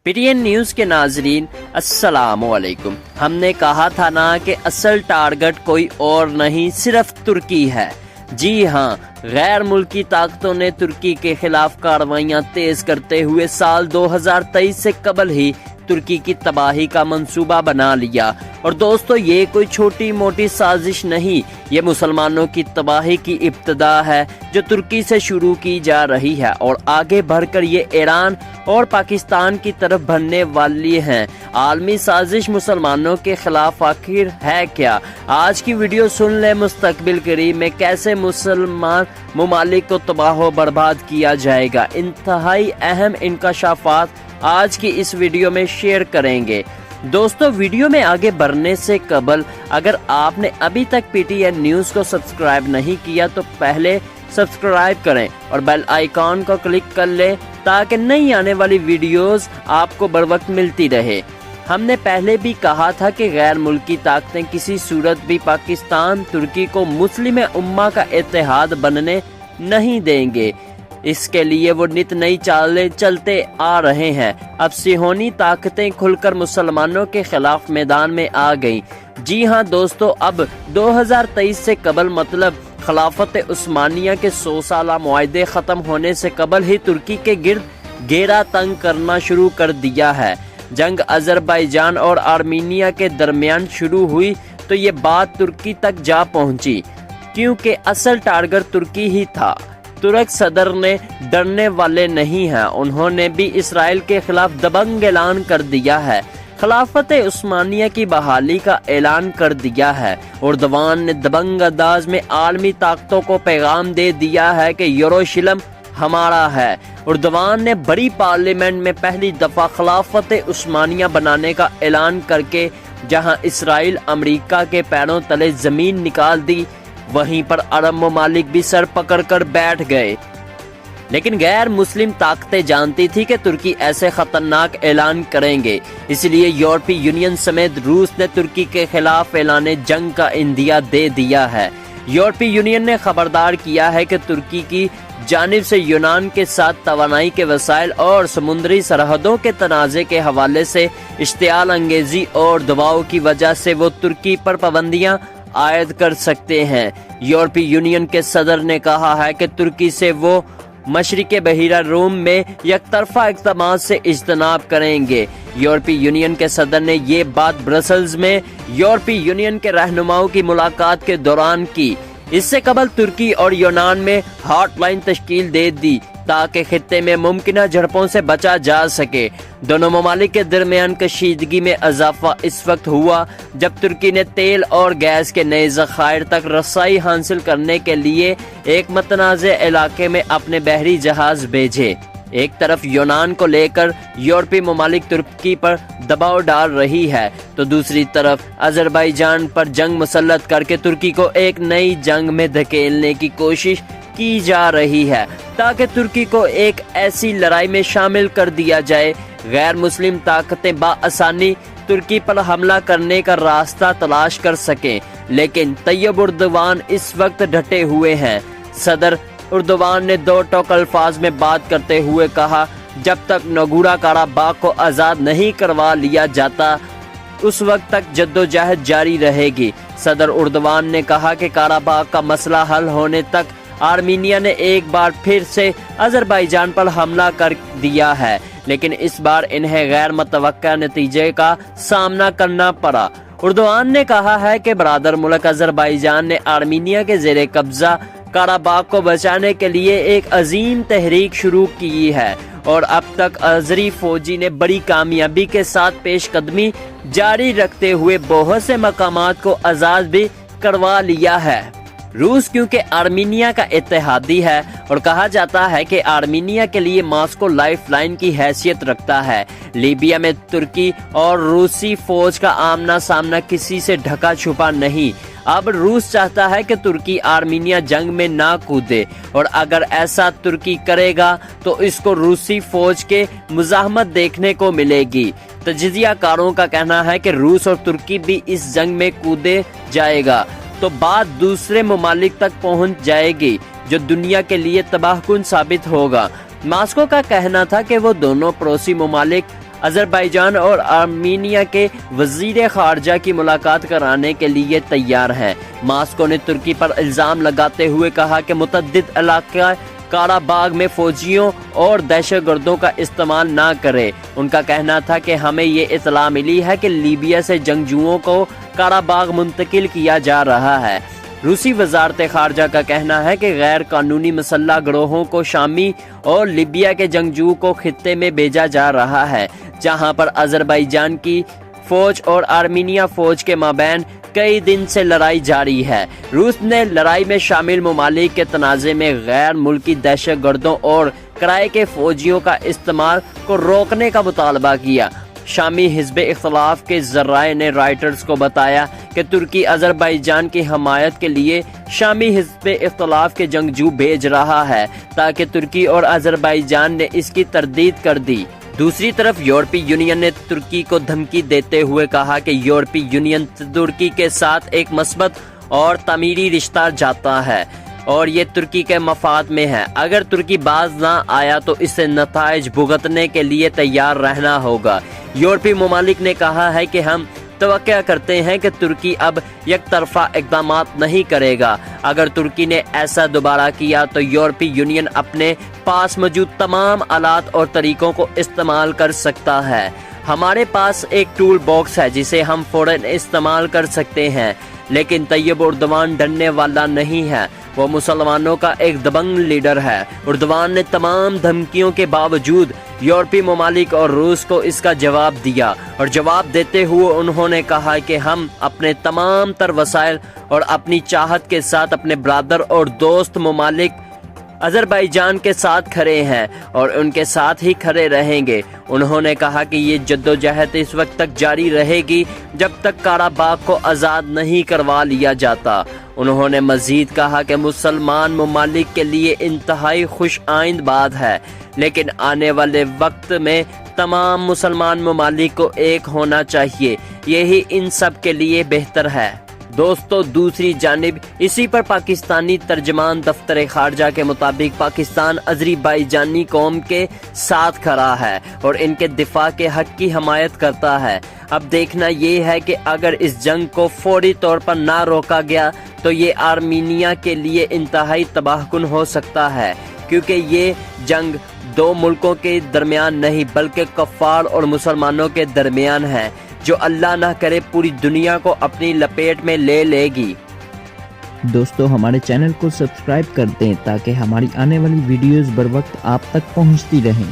PTN news के नाजरीन अस्सलामुअलैकुम। हमने कहा था ना कि असल टारगेट कोई और नहीं सिर्फ तुर्की है। जी हाँ, गैर मुल्की ताकतों ने तुर्की के खिलाफ कार्रवाइयां तेज करते हुए साल 2023 से कबल ही तुर्की की तबाही का मंसूबा बना लिया। और दोस्तों, ये कोई छोटी मोटी साजिश नहीं, ये मुसलमानों की तबाही की इब्तिदा है जो तुर्की से शुरू की जा रही है और आगे बढ़कर ये ईरान और पाकिस्तान की तरफ बढ़ने वाली है। आलमी साजिश मुसलमानों के खिलाफ आखिर है क्या? आज की वीडियो सुन ले मुस्तकबिल करीब में कैसे मुसलमान ममालिक को तबाह व बर्बाद किया जाएगा। इंतहाई अहम इंकशाफात आज की इस वीडियो में शेयर करेंगे। दोस्तों, वीडियो में आगे बढ़ने से कबल अगर आपने अभी तक PTN न्यूज को सब्सक्राइब नहीं किया तो पहले सब्सक्राइब करें और बेल आइकॉन को क्लिक कर लें ताकि नई आने वाली वीडियोस आपको बर वक्त मिलती रहे। हमने पहले भी कहा था कि गैर मुल्की ताकतें किसी सूरत भी पाकिस्तान तुर्की को मुस्लिम उम्मा का इत्तेहाद बनने नहीं देंगे। इसके लिए वो नित नई चालें चलते आ रहे हैं। अब सिहोनी ताकतें खुलकर मुसलमानों के खिलाफ मैदान में आ गई। जी हाँ दोस्तों, अब 2023 से कबल मतलब खिलाफत उस्मानिया के 100 साला मुआहदे खत्म होने से कबल ही तुर्की के गिर्द घेरा तंग करना शुरू कर दिया है। जंग अजरबैजान और आर्मीनिया के दरमियान शुरू हुई तो ये बात तुर्की तक जा पहुंची, क्योंकि असल टारगेट तुर्की ही था। तुर्क सदर ने डरने वाले नहीं हैं, उन्होंने भी इसराइल के खिलाफ दबंग ऐलान कर दिया है। खिलाफत उस्मानिया की बहाली का ऐलान कर दिया है। उर्दवान ने दबंग अंदाज में आलमी ताकतों को पैगाम दे दिया है कि यरूशलेम हमारा है। उर्दवान ने बड़ी पार्लियामेंट में पहली दफा खिलाफत उस्मानिया बनाने का ऐलान करके जहां इसराइल अमेरिका के पैरों तले जमीन निकाल दी, वहीं पर अरब ममालिक भी सर पकड़कर बैठ गए। लेकिन गैर मुस्लिम ताकतें जानती थी कि तुर्की ऐसे खतरनाक ऐलान करेंगे, इसलिए यूरोपीय यूनियन समेत रूस ने तुर्की के खिलाफ ऐलान जंग का इंदिया दे दिया है। यूरोपीय यूनियन ने खबरदार किया है कि तुर्की की जानिब से यूनान के साथ तवानाई के वसाइल और समुद्री सरहदों के तनाज़े के हवाले से इश्तियाल अंगेजी और दबाव की वजह से वो तुर्की पर पाबंदियां आयद कर सकते हैं। यूरोपीय यूनियन के सदर ने कहा है कि तुर्की से वो मशरिक़े बहिरा रूम में यकतरफा इक़दामात से इज्तनाब करेंगे। यूरोपीय यूनियन के सदर ने ये बात ब्रसल्स में यूरोपीय यूनियन के रहनुमाओं की मुलाकात के दौरान की। इससे कबल तुर्की और यूनान में हॉटलाइन तश्कील दे दी ताकि खित्ते में मुमकिन झड़पों से बचा जा सके। दोनों ममालिक के दरमियान कशीदगी में इजाफा इस वक्त हुआ जब तुर्की ने तेल और गैस के नए ज़खायर तक रसाई हासिल करने के लिए एक मतनाज़े इलाके में अपने बहरी जहाज भेजे। एक तरफ यूनान को लेकर यूरोपीय ममालिक तुर्की पर दबाव डाल रही है तो दूसरी तरफ अजरबैजान पर जंग मुसल्लत करके तुर्की को एक नई जंग में धकेलने की कोशिश की जा रही है ताकि तुर्की को एक ऐसी लड़ाई में शामिल कर दिया जाए। गैर मुस्लिम ताकतें बाआसानी तुर्की पर हमला करने का रास्ता तलाश कर सकें, लेकिन तैयब उर्दवान इस वक्त डटे हुए हैं। सदर उर्दवान ने दो टोक अल्फाज में बात करते हुए कहा, जब तक नगोर्नो कराबाख को आज़ाद नहीं करवा लिया जाता उस वक्त तक जद्दोजहद जारी रहेगी। सदर उर्दवान ने कहा कि कराबाख का मसला हल होने तक आर्मीनिया ने एक बार फिर से अजरबैजान पर हमला कर दिया है, लेकिन इस बार इन्हें गैर मुतवक्का नतीजे का सामना करना पड़ा। उर्दवान ने कहा है कि बरादर मुल्क अजरबैजान ने आर्मीनिया के जेर कब्जा कराबाख को बचाने के लिए एक अजीम तहरीक शुरू की है और अब तक अजरी फौजी ने बड़ी कामयाबी के साथ पेशकदमी जारी रखते हुए बहुत से मकामात को आज़ाद भी करवा लिया है। रूस क्योंकि आर्मीनिया का इत्तेहादी है और कहा जाता है कि आर्मीनिया के लिए मॉस्को लाइफलाइन की हैसियत रखता है। लीबिया में तुर्की और रूसी फौज का आमना सामना किसी से ढका छुपा नहीं। अब रूस चाहता है कि तुर्की आर्मीनिया जंग में ना कूदे और अगर ऐसा तुर्की करेगा तो इसको रूसी फौज के मुज़ाहमत देखने को मिलेगी। तजिज़ियाकारों का कहना है कि रूस और तुर्की भी इस जंग में कूदे जाएगा तो बात दूसरे ममालिक तक पहुंच जाएगी जो दुनिया के लिए तबाहकुन साबित होगा। मॉस्को का कहना था कि वो दोनों पड़ोसी ममालिक آذربائیجان اور آرمینیا کے وزیر خارجہ کی ملاقات کرانے کے لیے تیار ہیں۔ ماسکو نے ترکی پر الزام لگاتے ہوئے کہا کہ متعدد علاقہ کارا باغ میں فوجیوں اور دہشت گردوں کا استعمال نہ کرے۔ ان کا کہنا تھا کہ ہمیں یہ اطلاع ملی ہے کہ لیبیا سے جنگجوؤں کو کارا باغ منتقل کیا جا رہا ہے۔ روسی وزارت خارجہ کا کہنا ہے کہ غیر قانونی مسلح گروہوں کو شامی اور لیبیا کے جنگجوؤں کو خطے میں بھیجا جا رہا ہے، جہاں پر آذربائیجان کی فوج اور آرمینیا فوج کے مابین کئی دن سے لڑائی جاری ہے۔ روس نے لڑائی میں شامل ممالک کے تنازع میں غیر ملکی دہشت گردوں اور کرائے کے فوجیوں کا استعمال کو روکنے کا مطالبہ کیا۔ شامی حزب اختلاف کے ذرائع نے رائٹرز کو بتایا کہ ترکی آذربائیجان کی حمایت کے لیے شامی حزب اختلاف کے جنگجو بھیج رہا ہے تاکہ ترکی اور آذربائیجان نے اس کی تردید کر دی۔ دوسری طرف یورپی یونین نے ترکی کو دھمکی دیتے ہوئے کہا کہ یورپی یونین ترکی کے ساتھ ایک مثبت اور تعمیری رشتہ چاہتا ہے اور یہ ترکی کے مفاد میں ہے۔ اگر ترکی باز نہ آیا تو اسے نتائج بھگتنے کے لیے تیار رہنا ہوگا۔ یورپی ممالک نے کہا ہے کہ ہم توقع کرتے ہیں کہ ترکی اب یک طرفہ اقدامات نہیں کرے گا۔ اگر ترکی نے ایسا دوبارہ کیا تو یورپی یونین اپنے پاس موجود تمام آلات اور طریقوں کو استعمال کر سکتا ہے۔ ہمارے پاس ایک ٹول باکس ہے جسے ہم فوراً استعمال کر سکتے ہیں، لیکن طیب اردوان ڈرنے والا نہیں ہے۔ وہ مسلمانوں کا ایک دبنگ لیڈر ہے۔ اردوان نے تمام دھمکیوں کے باوجود یورپی ممالک اور روس کو اس کا جواب دیا، اور جواب دیتے ہوئے انہوں نے کہا کہ ہم اپنے تمام تر وسائل اور اپنی چاہت کے ساتھ اپنے برادر اور دوست ممالک آذربائیجان کے ساتھ کھڑے ہیں اور ان کے ساتھ ہی کھڑے رہیں گے۔ انہوں نے کہا کہ یہ جدوجہد اس وقت تک جاری رہے گی جب تک کارا باغ کو آزاد نہیں کروا لیا جاتا۔ انہوں نے مزید کہا کہ مسلمان ممالک کے لیے انتہائی خوش آئند بات ہے، لیکن آنے والے وقت میں تمام مسلمان ممالک کو ایک ہونا چاہیے، یہی ان سب کے لیے بہتر ہے۔ دوستو، دوسری جانب اسی پر پاکستانی ترجمان دفتر خارجہ کے مطابق پاکستان آذربائیجانی قوم کے ساتھ کھڑا ہے اور ان کے دفاع کے حق کی حمایت کرتا ہے۔ اب دیکھنا یہ ہے کہ اگر اس جنگ کو فوری طور پر نہ روکا گیا تو یہ آرمینیا کے لیے انتہائی تباہ کن ہو سکتا ہے، کیونکہ یہ جنگ دو ملکوں کے درمیان نہیں بلکہ کفار اور مسلمانوں کے درمیان ہے، جو اللہ نہ کرے پوری دنیا کو اپنی لپیٹ میں لے لے گی۔ دوستو، ہمارے چینل کو سبسکرائب کر دیں تاکہ ہماری آنے والی ویڈیوز بر وقت آپ تک پہنچتی رہیں۔